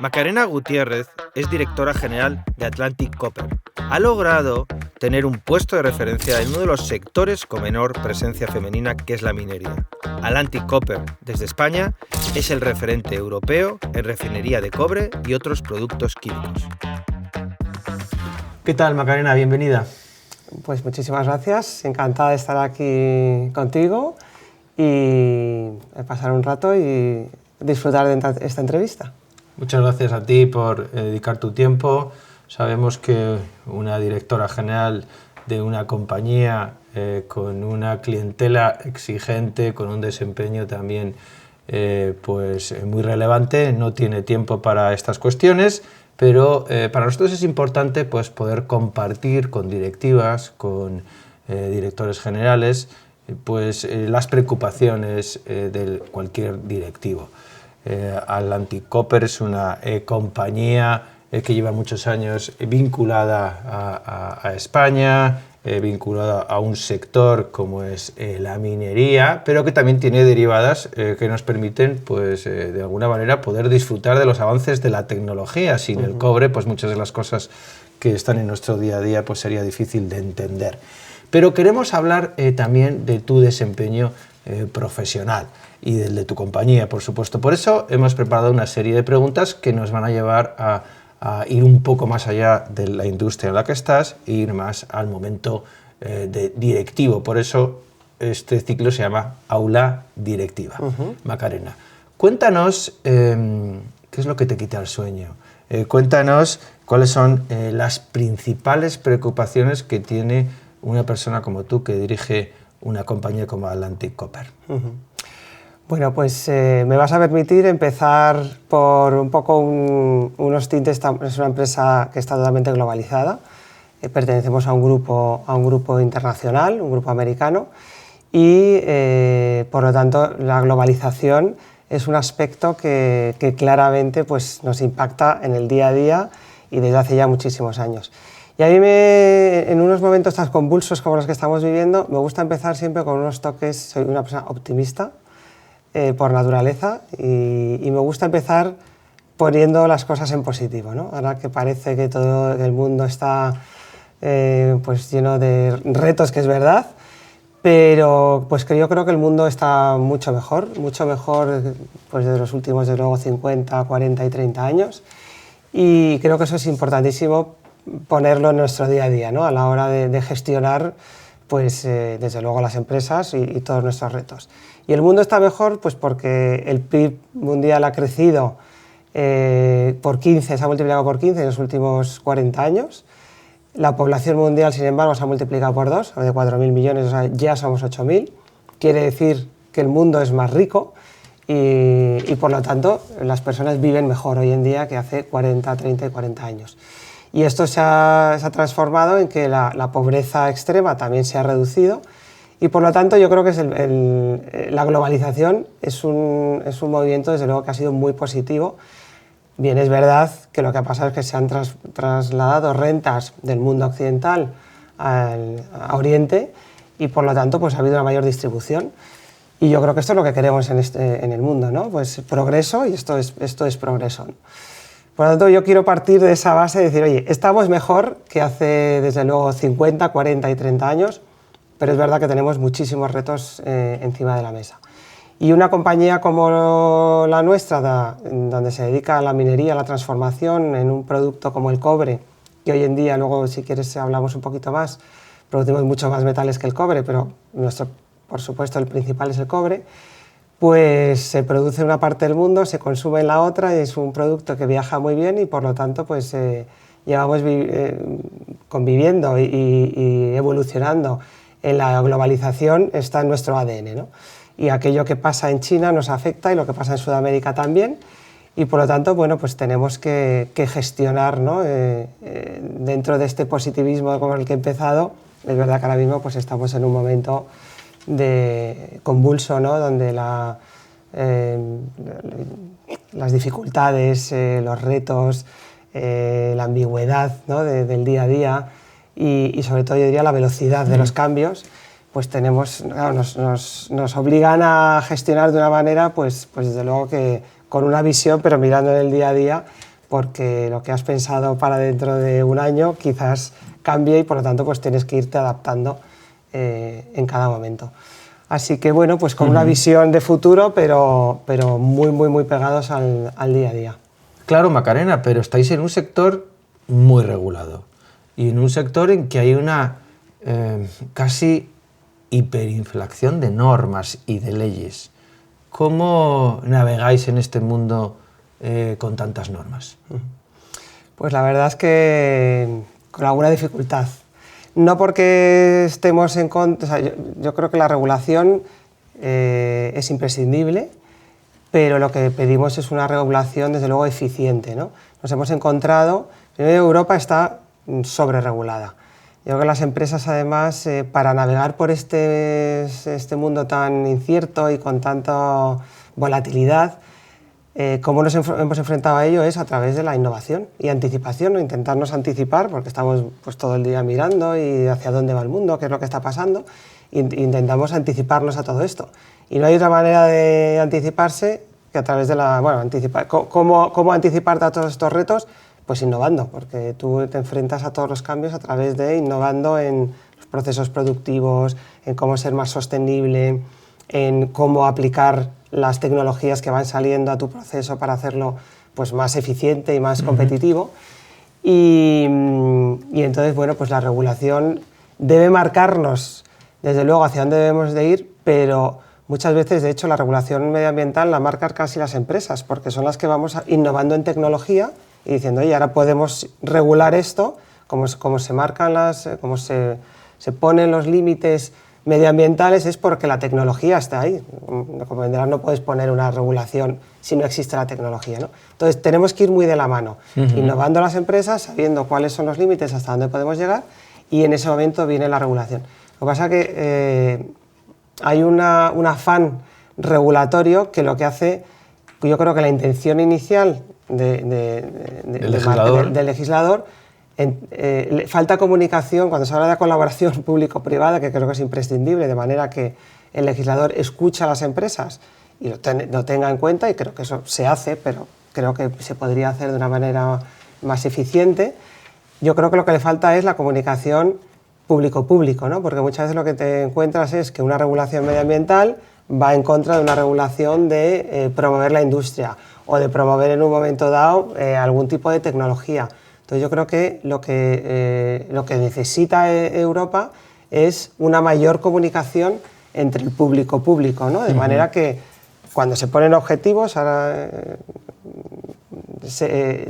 Macarena Gutiérrez es directora general de Atlantic Copper. Ha logrado tener un puesto de referencia en uno de los sectores con menor presencia femenina, que es la minería. Atlantic Copper, desde España, es el referente europeo en refinería de cobre y otros productos químicos. ¿Qué tal, Macarena? Bienvenida. Pues muchísimas gracias, encantada de estar aquí contigo y pasar un rato y disfrutar de esta entrevista. Muchas gracias a ti por dedicar tu tiempo. Sabemos que una directora general de una compañía con una clientela exigente, con un desempeño también muy relevante, no tiene tiempo para estas cuestiones, pero para nosotros es importante poder compartir con directivas, con directores generales, las preocupaciones de cualquier directivo. Atlantic Copper es una compañía que lleva muchos años vinculada a España, vinculada a un sector como es la minería, pero que también tiene derivadas que nos permiten de alguna manera poder disfrutar de los avances de la tecnología. Sin el cobre, muchas de las cosas que están en nuestro día a día sería difícil de entender. Pero queremos hablar también de tu desempeño profesional y del de tu compañía, por supuesto. Por eso hemos preparado una serie de preguntas que nos van a llevar a ir un poco más allá de la industria en la que estás e ir más al momento de directivo. Por eso este ciclo se llama Aula Directiva. Macarena, cuéntanos qué es lo que te quita el sueño. Cuéntanos cuáles son las principales preocupaciones que tiene una persona como tú que dirige una compañía como Atlantic Copper. Bueno, me vas a permitir empezar por un poco unos tintes. Es una empresa que está totalmente globalizada. Pertenecemos a un grupo internacional, un grupo americano, y por lo tanto la globalización es un aspecto que claramente nos impacta en el día a día y desde hace ya muchísimos años. Y a mí en unos momentos tan convulsos como los que estamos viviendo, me gusta empezar siempre con unos toques. Soy una persona optimista por naturaleza y me gusta empezar poniendo las cosas en positivo, ¿no? Ahora que parece que todo el mundo está lleno de retos, que es verdad, pero que yo creo que el mundo está mucho mejor de los últimos, desde luego, 50, 40 y 30 años, y creo que eso es importantísimo ponerlo en nuestro día a día, ¿no? A la hora de gestionar desde luego las empresas y todos nuestros retos. Y el mundo está mejor porque el PIB mundial ha crecido por 15, se ha multiplicado por 15 en los últimos 40 años. La población mundial, sin embargo, se ha multiplicado por 2, de 4.000 millones, o sea, ya somos 8.000. Quiere decir que el mundo es más rico y por lo tanto las personas viven mejor hoy en día que hace 40, 30 y 40 años. Y esto se ha transformado en que la pobreza extrema también se ha reducido y por lo tanto yo creo que la globalización es un movimiento, desde luego, que ha sido muy positivo. Bien, es verdad que lo que ha pasado es que se han trasladado rentas del mundo occidental a Oriente y por lo tanto ha habido una mayor distribución. Y yo creo que esto es lo que queremos en el mundo, ¿no? Progreso, y esto es progreso, ¿no? Por lo tanto, yo quiero partir de esa base de decir, oye, estamos mejor que hace, desde luego, 50, 40 y 30 años, pero es verdad que tenemos muchísimos retos encima de la mesa. Y una compañía como la nuestra, donde se dedica a la minería, a la transformación en un producto como el cobre, que hoy en día, luego si quieres hablamos un poquito más, producimos mucho más metales que el cobre, pero por supuesto el principal es el cobre, se produce en una parte del mundo, se consume en la otra, y es un producto que viaja muy bien y por lo tanto llevamos conviviendo y evolucionando en la globalización, está en nuestro ADN, ¿no? Y aquello que pasa en China nos afecta y lo que pasa en Sudamérica también, y por lo tanto tenemos que gestionar, ¿no? Dentro de este positivismo con el que he empezado. Es verdad que ahora mismo estamos en un momento de convulso, ¿no? Donde las dificultades, los retos, la ambigüedad, ¿no? del día a día y sobre todo yo diría la velocidad de los cambios pues tenemos, claro, nos obligan a gestionar de una manera, pues desde luego que con una visión, pero mirando en el día a día, porque lo que has pensado para dentro de un año quizás cambie y por lo tanto pues tienes que irte adaptando en cada momento. Así que bueno, pues con una visión de futuro, pero muy pegados al día a día. Claro, Macarena, pero estáis en un sector muy regulado y en un sector en que hay una casi hiperinflación de normas y de leyes. ¿Cómo navegáis en este mundo con tantas normas? Pues la verdad es que con alguna dificultad. No porque estemos en contra, o sea, yo creo que la regulación es imprescindible, pero lo que pedimos es una regulación, desde luego, eficiente, ¿no? Nos hemos encontrado, primero Europa está sobreregulada. Yo creo que las empresas, además, para navegar por este mundo tan incierto y con tanta volatilidad, cómo nos hemos enfrentado a ello es a través de la innovación y anticipación, ¿no? Intentarnos anticipar, porque estamos pues, todo el día mirando y hacia dónde va el mundo, qué es lo que está pasando, e intentamos anticiparnos a todo esto. Y no hay otra manera de anticiparse que a través de la... Bueno, ¿cómo anticiparte a todos estos retos? Pues innovando, porque tú te enfrentas a todos los cambios a través de innovando en los procesos productivos, en cómo ser más sostenible, en cómo aplicar las tecnologías que van saliendo a tu proceso para hacerlo pues, más eficiente y más competitivo. Y entonces, bueno, pues la regulación debe marcarnos, desde luego, hacia dónde debemos de ir, pero muchas veces, de hecho, la regulación medioambiental la marcan casi las empresas, porque son las que vamos innovando en tecnología y diciendo, oye, ahora podemos regular esto, como se marcan como se ponen los límites medioambientales, es porque la tecnología está ahí. Como comprenderás, no puedes poner una regulación si no existe la tecnología, ¿no? Entonces tenemos que ir muy de la mano, innovando las empresas, sabiendo cuáles son los límites, hasta dónde podemos llegar, y en ese momento viene la regulación. Lo que pasa es que hay un afán regulatorio que lo que hace, yo creo que la intención inicial del legislador, falta comunicación cuando se habla de colaboración público-privada, que creo que es imprescindible, de manera que el legislador escucha a las empresas y lo tenga en cuenta, y creo que eso se hace, pero creo que se podría hacer de una manera más eficiente. Yo creo que lo que le falta es la comunicación público-público, ¿no? Porque muchas veces lo que te encuentras es que una regulación medioambiental va en contra de una regulación de promover la industria o de promover en un momento dado algún tipo de tecnología. Entonces yo creo que lo que necesita Europa es una mayor comunicación entre el público-público, ¿no? De manera que cuando se ponen objetivos, ahora,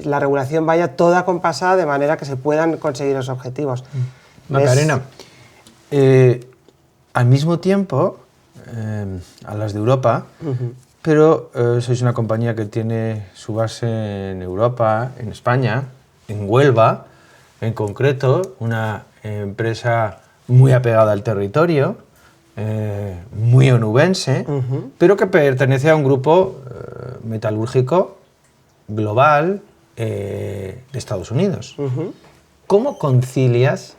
la regulación vaya toda compasada de manera que se puedan conseguir los objetivos. Macarena, al mismo tiempo, hablas de Europa, pero sois una compañía que tiene su base en Europa, en España, en Huelva, en concreto, una empresa muy apegada al territorio, muy onubense, pero que pertenece a un grupo metalúrgico global de Estados Unidos. ¿Cómo concilias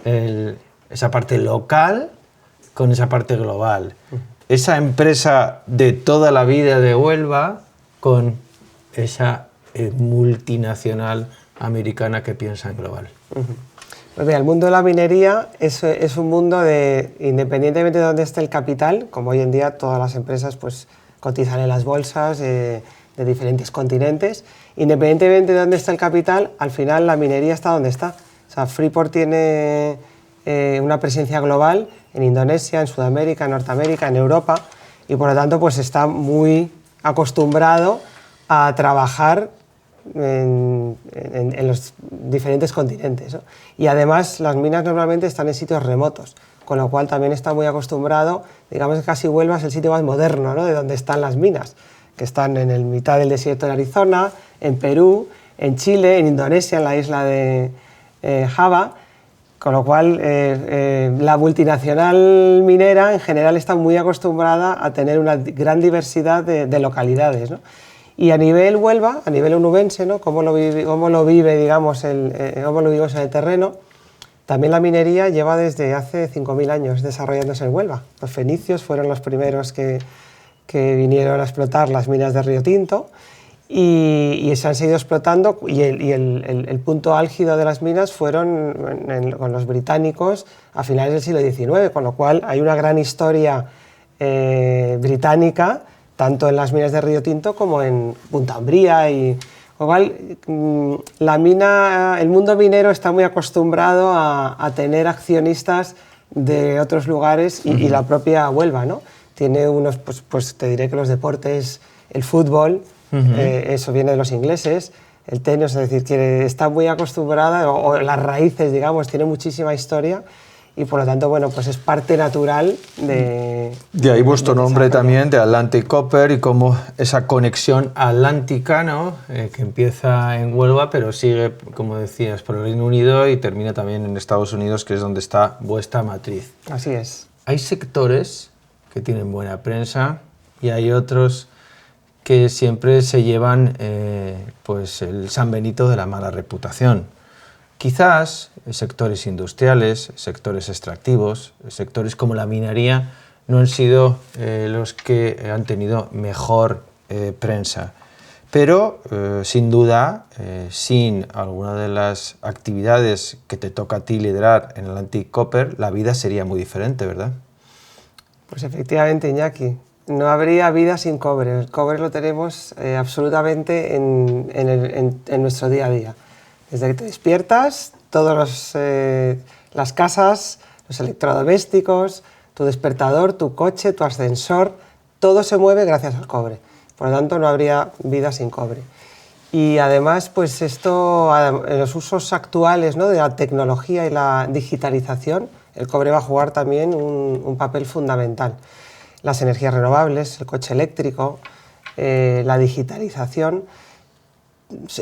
esa parte local con esa parte global? Esa empresa de toda la vida de Huelva con esa multinacional americana que piensa en global. Pues mira, el mundo de la minería es un mundo de, independientemente de dónde esté el capital, como hoy en día todas las empresas pues, cotizan en las bolsas de diferentes continentes, independientemente de dónde está el capital, al final la minería está donde está. O sea, Freeport tiene una presencia global en Indonesia, en Sudamérica, en Norteamérica, en Europa, y por lo tanto pues está muy acostumbrado a trabajar en los diferentes continentes, ¿no? Y además las minas normalmente están en sitios remotos, con lo cual también está muy acostumbrado, digamos que casi Huelva es el sitio más moderno, ¿no? De donde están las minas, que están en el mitad del desierto de Arizona, en Perú, en Chile, en Indonesia, en la isla de Java, con lo cual la multinacional minera en general está muy acostumbrada a tener una gran diversidad de localidades, ¿no? Y a nivel Huelva, a nivel onubense, ¿no? cómo lo vive, digamos, cómo lo vivimos en el terreno, También la minería lleva desde hace 5.000 años desarrollándose en Huelva. Los fenicios fueron los primeros que vinieron a explotar las minas de Río Tinto y se han seguido explotando y el punto álgido de las minas fueron con los británicos a finales del siglo XIX, con lo cual hay una gran historia británica tanto en las minas de Río Tinto como en Punta Umbría el mundo minero está muy acostumbrado a tener accionistas de otros lugares y la propia Huelva, ¿no? Tiene unos, pues te diré que los deportes, el fútbol, eso viene de los ingleses, el tenis, es decir, que está muy acostumbrada, o las raíces, digamos, tiene muchísima historia y por lo tanto, bueno, pues es parte natural de... De ahí vuestro nombre también, de Atlantic Copper, y como esa conexión atlántica, ¿no? Que empieza en Huelva, pero sigue, como decías, por el Reino Unido y termina también en Estados Unidos, que es donde está vuestra matriz. Así es. Hay sectores que tienen buena prensa y hay otros que siempre se llevan pues el San Benito de la mala reputación. Quizás sectores industriales, sectores extractivos, sectores como la minería no han sido los que han tenido mejor prensa. Pero, sin duda, sin alguna de las actividades que te toca a ti liderar en Atlantic Copper, la vida sería muy diferente, ¿verdad? Pues efectivamente, Iñaki, no habría vida sin cobre. El cobre lo tenemos absolutamente en nuestro día a día. Desde que te despiertas, todas las casas, los electrodomésticos, tu despertador, tu coche, tu ascensor, todo se mueve gracias al cobre. Por lo tanto, no habría vida sin cobre. Y además, pues esto, en los usos actuales, ¿no?, de la tecnología y la digitalización, el cobre va a jugar también un papel fundamental. Las energías renovables, el coche eléctrico, la digitalización,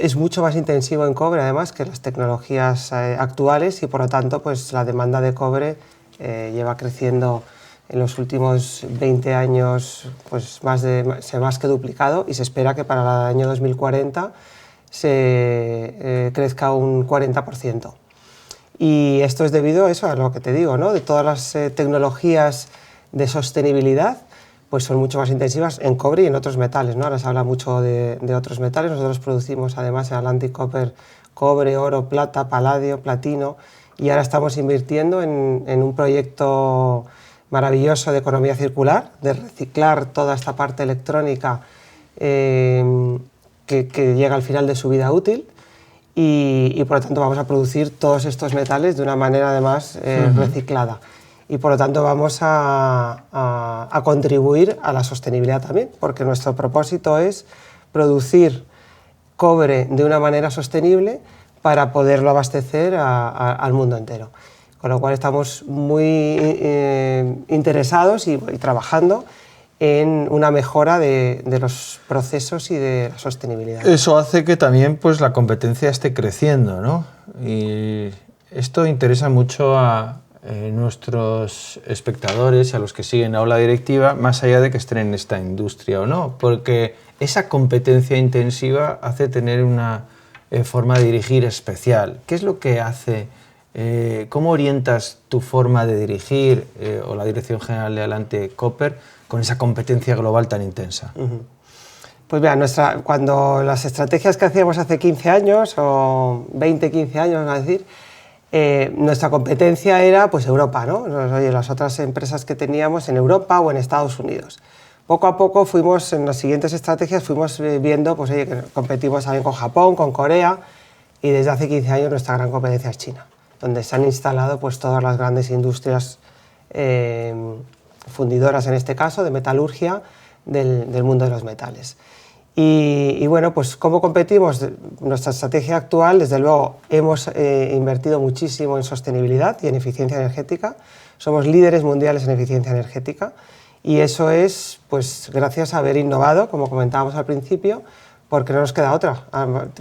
es mucho más intensivo en cobre además que las tecnologías actuales y por lo tanto pues la demanda de cobre lleva creciendo en los últimos 20 años, pues se más que duplicado y se espera que para el año 2040 se crezca un 40%. Y esto es debido a eso, a lo que te digo, ¿no?, de todas las tecnologías de sostenibilidad, pues son mucho más intensivas en cobre y en otros metales, ¿no? Ahora se habla mucho de otros metales. Nosotros producimos además en Atlantic Copper cobre, oro, plata, paladio, platino y ahora estamos invirtiendo en un proyecto maravilloso de economía circular, de reciclar toda esta parte electrónica que llega al final de su vida útil y por lo tanto vamos a producir todos estos metales de una manera además reciclada. Y por lo tanto vamos a contribuir a la sostenibilidad también, porque nuestro propósito es producir cobre de una manera sostenible para poderlo abastecer al mundo entero. Con lo cual estamos muy interesados y trabajando en una mejora de los procesos y de la sostenibilidad. Eso hace que también pues, la competencia esté creciendo, ¿no? Y esto interesa mucho a nuestros espectadores, a los que siguen Aula Directiva, más allá de que estén en esta industria o no, porque esa competencia intensiva hace tener una forma de dirigir especial. ¿Qué es lo que hace? ¿Cómo orientas tu forma de dirigir o la Dirección General de Atlantic Copper con esa competencia global tan intensa? Pues mira, cuando las estrategias que hacíamos hace 15 años o 20, 15 años, vamos a decir, nuestra competencia era pues Europa, ¿no? Oye, las otras empresas que teníamos en Europa o en Estados Unidos. Poco a poco fuimos, en las siguientes estrategias, fuimos viendo pues, oye, que competimos también con Japón, con Corea, y desde hace 15 años nuestra gran competencia es China, donde se han instalado pues, todas las grandes industrias fundidoras, en este caso, de metalurgia del mundo de los metales. Y bueno, pues ¿cómo competimos? Nuestra estrategia actual, desde luego, hemos invertido muchísimo en sostenibilidad y en eficiencia energética. Somos líderes mundiales en eficiencia energética y eso es pues, gracias a haber innovado, como comentábamos al principio, porque no nos queda otra.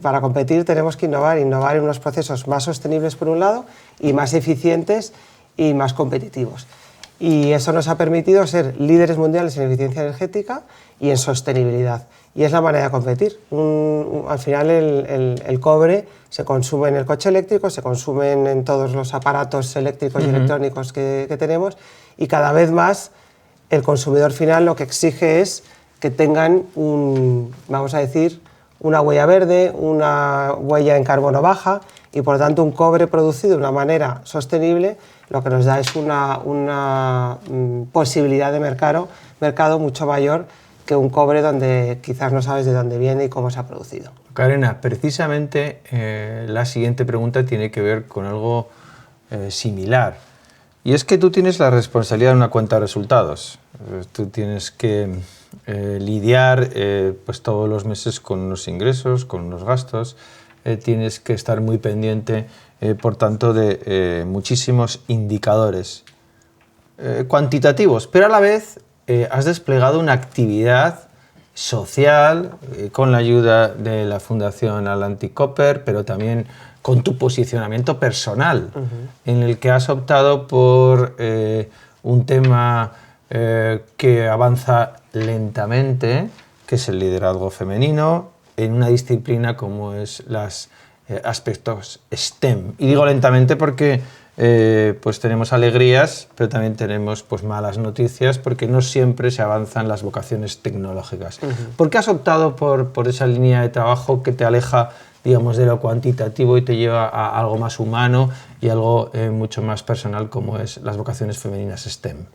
Para competir tenemos que innovar en unos procesos más sostenibles por un lado y más eficientes y más competitivos. Y eso nos ha permitido ser líderes mundiales en eficiencia energética y en sostenibilidad. Y es la manera de competir. Al final el cobre se consume en el coche eléctrico, se consume en todos los aparatos eléctricos y electrónicos que tenemos, y cada vez más el consumidor final lo que exige es que tengan vamos a decir, una huella verde, una huella en carbono baja, y por lo tanto un cobre producido de una manera sostenible lo que nos da es una posibilidad de mercado mucho mayor que un cobre donde quizás no sabes de dónde viene y cómo se ha producido. Carena, precisamente la siguiente pregunta tiene que ver con algo similar. Y es que tú tienes la responsabilidad de una cuenta de resultados. Tú tienes que lidiar pues todos los meses con unos ingresos, con unos gastos. Tienes que estar muy pendiente, por tanto, de muchísimos indicadores cuantitativos, pero a la vez has desplegado una actividad social con la ayuda de la Fundación Atlantic Copper, pero también con tu posicionamiento personal, en el que has optado por un tema que avanza lentamente, que es el liderazgo femenino, en una disciplina como es los aspectos STEM. Y digo lentamente porque pues tenemos alegrías, pero también tenemos pues malas noticias, porque no siempre se avanzan las vocaciones tecnológicas. ¿Por qué has optado por esa línea de trabajo que te aleja, digamos, de lo cuantitativo y te lleva a algo más humano y algo mucho más personal, como es las vocaciones femeninas STEM?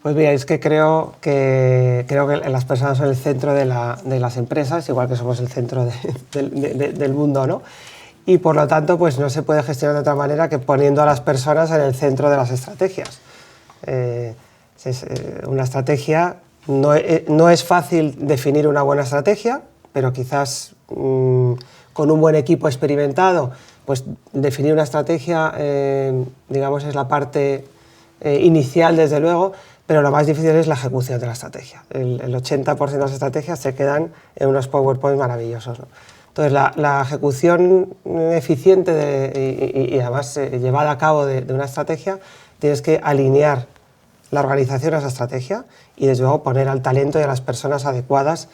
Pues mira, es que creo que las personas son el centro de las empresas, igual que somos el centro del mundo, ¿no? Y por lo tanto, pues no se puede gestionar de otra manera que poniendo a las personas en el centro de las estrategias. Una estrategia, no es fácil definir una buena estrategia, pero quizás con un buen equipo experimentado, pues definir una estrategia, digamos, es la parte inicial, desde luego, pero lo más difícil es la ejecución de la estrategia. El 80% de las estrategias se quedan en unos PowerPoint maravillosos, ¿no? Entonces, la ejecución eficiente y además llevada a cabo de una estrategia, tienes que alinear la organización a esa estrategia y, desde luego, poner al talento y a las personas adecuadas.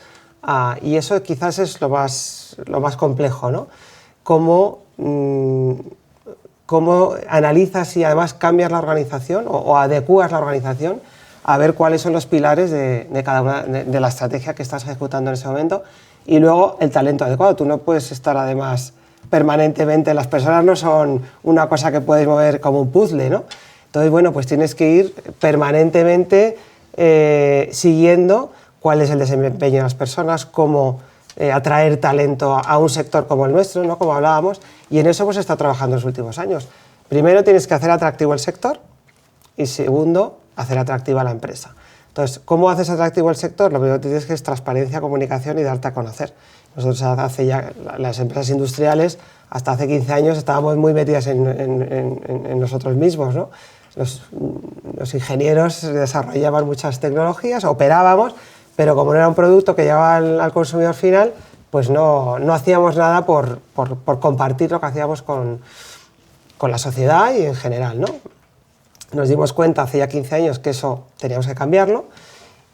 Y eso quizás es lo más complejo, ¿no? Cómo analizas y además cambias la organización o adecuas la organización a ver cuáles son los pilares de cada una de la estrategia que estás ejecutando en ese momento, y luego el talento adecuado. Tú no puedes estar además permanentemente, las personas no son una cosa que puedes mover como un puzzle, ¿no? Entonces, bueno, pues tienes que ir permanentemente siguiendo cuál es el desempeño de las personas, cómo atraer talento a un sector como el nuestro, ¿no? Como hablábamos, y en eso pues está trabajando en los últimos años. Primero tienes que hacer atractivo el sector y segundo, hacer atractiva la empresa. Entonces, ¿cómo haces atractivo el sector? Lo primero que tienes que es transparencia, comunicación y darte a conocer. Nosotros hace ya, las empresas industriales, hasta hace 15 años estábamos muy metidas en nosotros mismos, ¿no? Los ingenieros desarrollaban muchas tecnologías, operábamos, pero como no era un producto que llegaba al consumidor final, pues no hacíamos nada por compartir lo que hacíamos con la sociedad y en general, ¿no? Nos dimos cuenta hace ya 15 años que eso teníamos que cambiarlo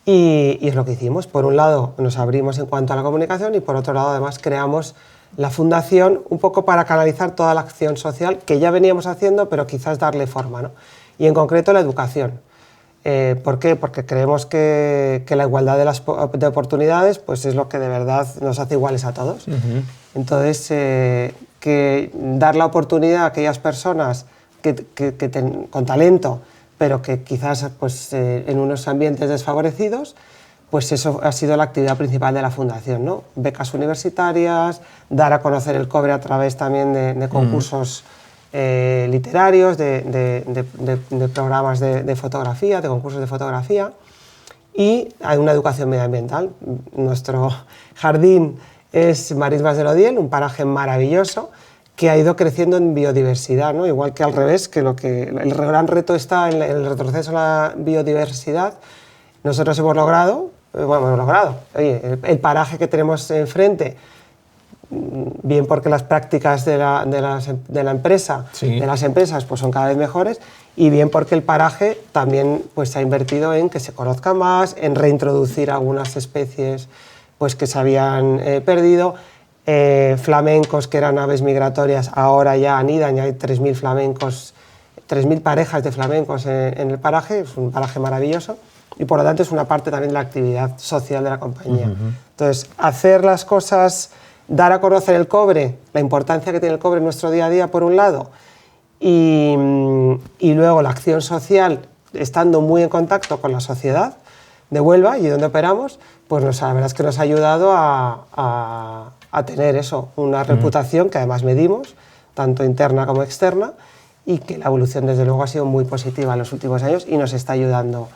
y es lo que hicimos. Por un lado nos abrimos en cuanto a la comunicación y por otro lado además creamos la fundación un poco para canalizar toda la acción social que ya veníamos haciendo, pero quizás darle forma, ¿no? Y en concreto la educación. ¿Por qué? Porque creemos que la igualdad de oportunidades pues es lo que de verdad nos hace iguales a todos. Entonces, que dar la oportunidad a aquellas personas con talento, pero que quizás pues, en unos ambientes desfavorecidos, pues eso ha sido la actividad principal de la Fundación, ¿no? Becas universitarias, dar a conocer el cobre a través también de concursos literarios, de programas de fotografía, de concursos de fotografía, y hay una educación medioambiental. Nuestro jardín es Marismas del Odiel, un paraje maravilloso que ha ido creciendo en biodiversidad, ¿no? Igual que al revés, que el gran reto está en el retroceso a la biodiversidad. Nosotros hemos logrado, oye, el paraje que tenemos enfrente bien porque las prácticas de la empresa, Sí. de las empresas, pues son cada vez mejores, y bien porque el paraje también pues, se ha invertido en que se conozca más, en reintroducir algunas especies pues, que se habían perdido. Flamencos que eran aves migratorias ahora ya anidan, ya hay 3.000 flamencos, 3.000 parejas de flamencos en el paraje, es un paraje maravilloso, y por lo tanto es una parte también de la actividad social de la compañía. Entonces, hacer las cosas, dar a conocer el cobre, la importancia que tiene el cobre en nuestro día a día por un lado, y luego la acción social, estando muy en contacto con la sociedad de Huelva y donde operamos, pues la verdad es que nos ha ayudado a tener eso, una reputación que además medimos, tanto interna como externa, y que la evolución desde luego ha sido muy positiva en los últimos años y nos está ayudando.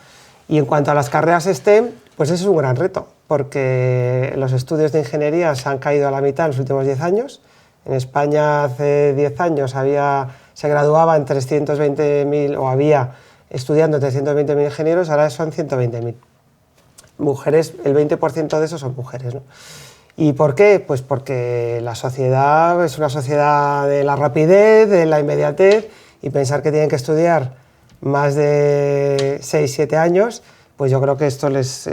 Y en cuanto a las carreras STEM, pues ese es un gran reto, porque los estudios de ingeniería se han caído a la mitad en los últimos 10 años. En España hace 10 años se graduaba en 320.000, o había estudiando 320.000 ingenieros, ahora son 120.000. Mujeres, el 20% de esos son mujeres, ¿no? ¿Y por qué? Pues porque la sociedad es una sociedad de la rapidez, de la inmediatez, y pensar que tienen que estudiar más de 6-7 años, pues yo creo que esto les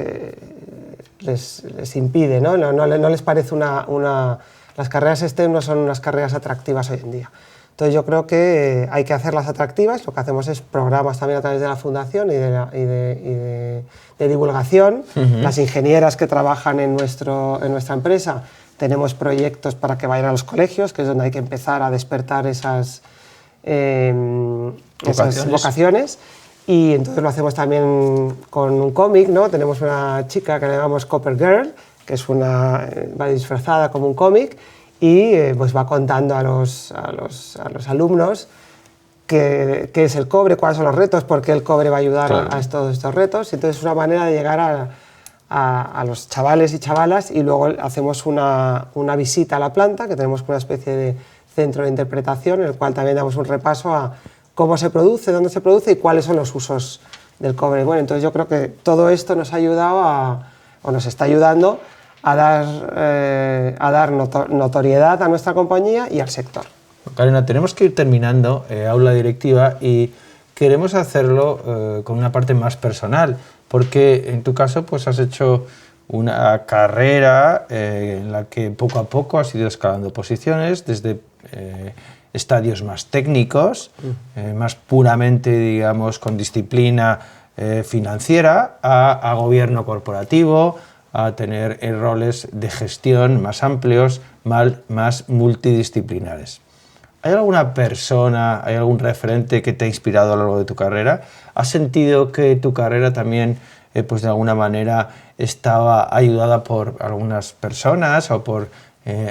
impide, ¿no? No les parece las carreras STEM no son unas carreras atractivas hoy en día. Entonces yo creo que hay que hacerlas atractivas, lo que hacemos es programas también a través de la fundación y de divulgación. Las ingenieras que trabajan en nuestra empresa tenemos proyectos para que vayan a los colegios, que es donde hay que empezar a despertar esas vocaciones. Y entonces lo hacemos también con un cómic, ¿no? Tenemos una chica que le llamamos Copper Girl, que va disfrazada como un cómic, y pues va contando a los alumnos qué es el cobre, cuáles son los retos, por qué el cobre va a ayudar a todos estos retos. Entonces es una manera de llegar a los chavales y chavalas, y luego hacemos una visita a la planta, que tenemos una especie de centro de interpretación en el cual también damos un repaso a cómo se produce, dónde se produce y cuáles son los usos del cobre. Bueno, entonces yo creo que todo esto nos ha ayudado o nos está ayudando a dar notoriedad a nuestra compañía y al sector. Carolina, tenemos que ir terminando aula directiva, y queremos hacerlo con una parte más personal, porque en tu caso pues has hecho una carrera en la que poco a poco has ido escalando posiciones, desde estadios más técnicos, más puramente, digamos, con disciplina financiera, a gobierno corporativo, a tener roles de gestión más amplios, más multidisciplinares. ¿Hay alguna persona, hay algún referente que te ha inspirado a lo largo de tu carrera? ¿Has sentido que tu carrera también, pues de alguna manera, estaba ayudada por algunas personas o por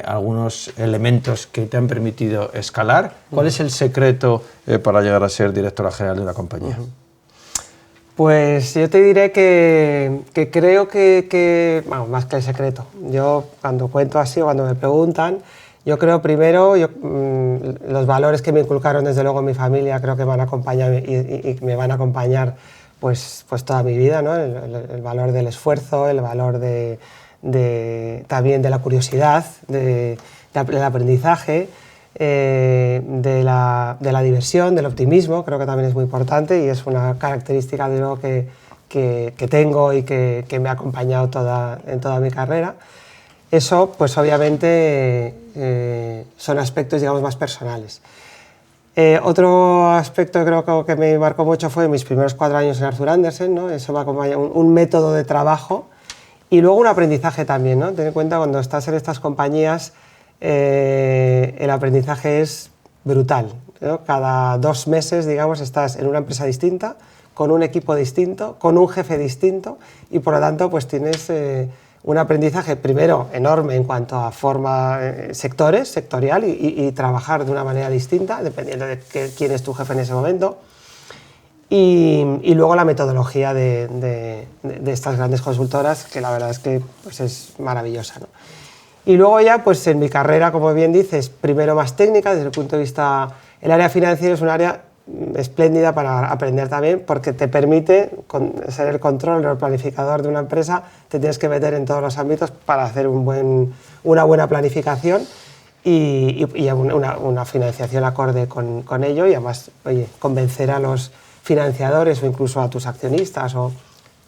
algunos elementos que te han permitido escalar? ¿Cuál es el secreto para llegar a ser directora general de una compañía? Pues yo te diré que creo que bueno, más que el secreto, yo cuando cuento así o cuando me preguntan, yo creo primero, los valores que me inculcaron desde luego en mi familia creo que van a acompañar y me van a acompañar pues toda mi vida, ¿no? El valor del esfuerzo, el valor también de la curiosidad, del aprendizaje, de la diversión, del optimismo, creo que también es muy importante y es una característica de lo que tengo y que me ha acompañado en toda mi carrera. Eso, pues obviamente, son aspectos, digamos, más personales. Otro aspecto que creo que me marcó mucho fue mis primeros 4 años en Arthur Andersen, ¿no? Eso me acompaña un método de trabajo y luego un aprendizaje también, ¿no? Ten en cuenta cuando estás en estas compañías, el aprendizaje es brutal, ¿no? Cada 2 meses, digamos, estás en una empresa distinta, con un equipo distinto, con un jefe distinto y por lo tanto pues tienes un aprendizaje primero enorme en cuanto a forma sectorial y trabajar de una manera distinta dependiendo de quién es tu jefe en ese momento y luego la metodología de estas grandes consultoras que la verdad es que pues es maravillosa, ¿no? Y luego ya pues en mi carrera, como bien dices, primero más técnica desde el punto de vista, el área financiera es un área espléndida para aprender también, porque te permite ser el control, el planificador de una empresa, te tienes que meter en todos los ámbitos para hacer una buena planificación y una financiación acorde con ello, y además, oye, convencer a los financiadores o incluso a tus accionistas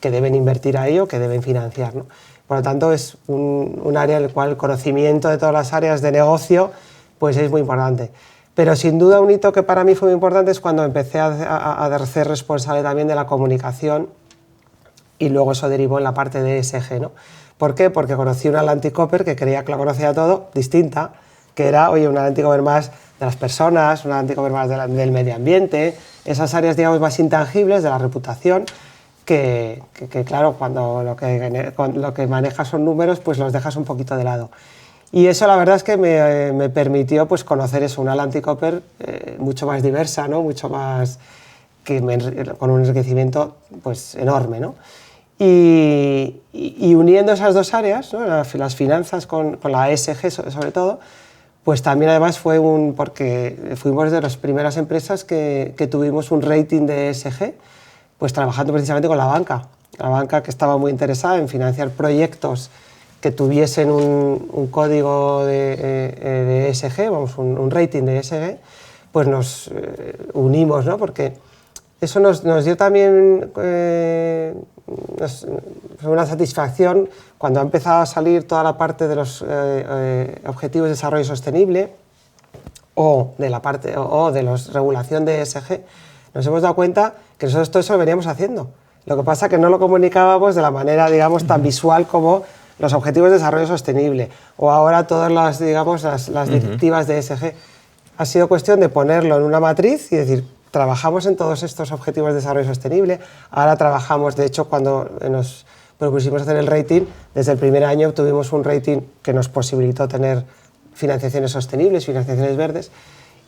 que deben invertir a ello, que deben financiar, ¿no? Por lo tanto, es un área en la cual el conocimiento de todas las áreas de negocio pues es muy importante. Pero sin duda un hito que para mí fue muy importante es cuando empecé a ser responsable también de la comunicación, y luego eso derivó en la parte de ESG, ¿no? ¿Por qué? Porque conocí una Atlantic Copper que creía que lo conocía todo, distinta, que era, oye, una Atlantic Copper más de las personas, una Atlantic Copper más del medio ambiente, esas áreas, digamos, más intangibles de la reputación, que claro, cuando lo que manejas son números, pues los dejas un poquito de lado. Y eso la verdad es que me permitió pues conocer eso, una Atlantic Copper mucho más diversa, ¿no? Mucho más, con un enriquecimiento pues enorme, ¿no? Y uniendo esas dos áreas, ¿no? Las finanzas con la ESG sobre todo, pues también además porque fuimos de las primeras empresas que tuvimos un rating de ESG, pues trabajando precisamente con la banca que estaba muy interesada en financiar proyectos que tuviesen un código de ESG, vamos, un rating de ESG, pues nos unimos, ¿no? Porque eso nos dio también una satisfacción cuando ha empezado a salir toda la parte de los objetivos de desarrollo sostenible o de la regulación de ESG. Nos hemos dado cuenta que nosotros todo eso lo veníamos haciendo. Lo que pasa es que no lo comunicábamos de la manera, digamos, tan visual como los objetivos de desarrollo sostenible o ahora todas las directivas de ESG. Ha sido cuestión de ponerlo en una matriz y decir, trabajamos en todos estos objetivos de desarrollo sostenible. Ahora trabajamos, de hecho, cuando nos propusimos hacer el rating, desde el primer año tuvimos un rating que nos posibilitó tener financiaciones sostenibles, financiaciones verdes.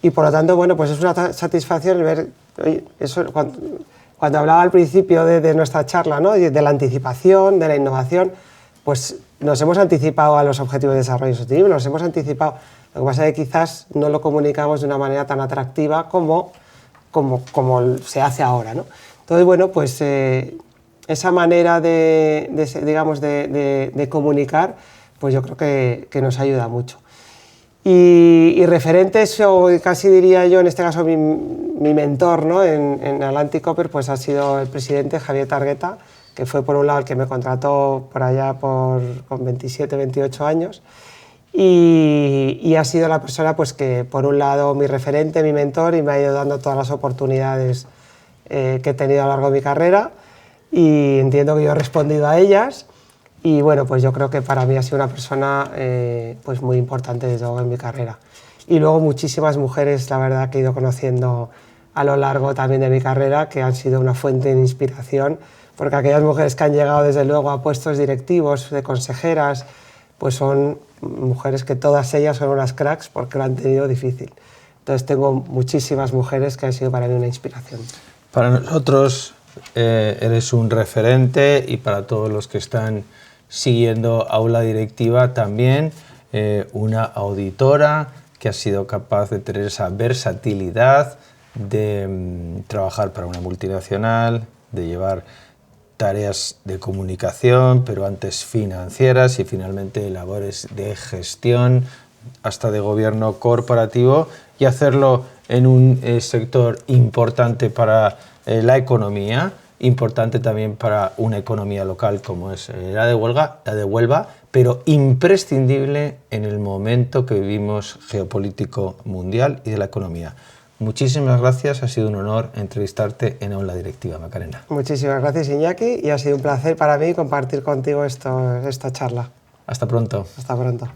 Y por lo tanto, bueno, pues es una satisfacción el ver, oye, eso, cuando hablaba al principio de nuestra charla, ¿no? De la anticipación, de la innovación, pues nos hemos anticipado a los objetivos de desarrollo sostenible, nos hemos anticipado. Lo que pasa es que quizás no lo comunicamos de una manera tan atractiva como se hace ahora, ¿no? Entonces, bueno, pues esa manera de comunicar, pues yo creo que nos ayuda mucho. Y referentes, o casi diría yo, en este caso mi mentor, ¿no? en Atlantic Copper, pues ha sido el presidente Javier Targueta, que fue por un lado el que me contrató por allá con 27, 28 años, y ha sido la persona pues que por un lado mi referente, mi mentor, y me ha ido dando todas las oportunidades que he tenido a lo largo de mi carrera, y entiendo que yo he respondido a ellas. Y bueno, pues yo creo que para mí ha sido una persona pues muy importante desde luego en mi carrera. Y luego muchísimas mujeres, la verdad, que he ido conociendo a lo largo también de mi carrera, que han sido una fuente de inspiración, porque aquellas mujeres que han llegado desde luego a puestos directivos, de consejeras, pues son mujeres que todas ellas son unas cracks porque lo han tenido difícil. Entonces tengo muchísimas mujeres que han sido para mí una inspiración. Para nosotros eres un referente, y para todos los que están siguiendo Aula Directiva también, una auditora que ha sido capaz de tener esa versatilidad de trabajar para una multinacional, de llevar tareas de comunicación, pero antes financieras y finalmente labores de gestión, hasta de gobierno corporativo, y hacerlo en un sector importante para la economía, importante también para una economía local como es la de Huelva, pero imprescindible en el momento que vivimos geopolítico mundial y de la economía. Muchísimas gracias, ha sido un honor entrevistarte en Aula Directiva, Macarena. Muchísimas gracias, Iñaki, y ha sido un placer para mí compartir contigo esta charla. Hasta pronto. Hasta pronto.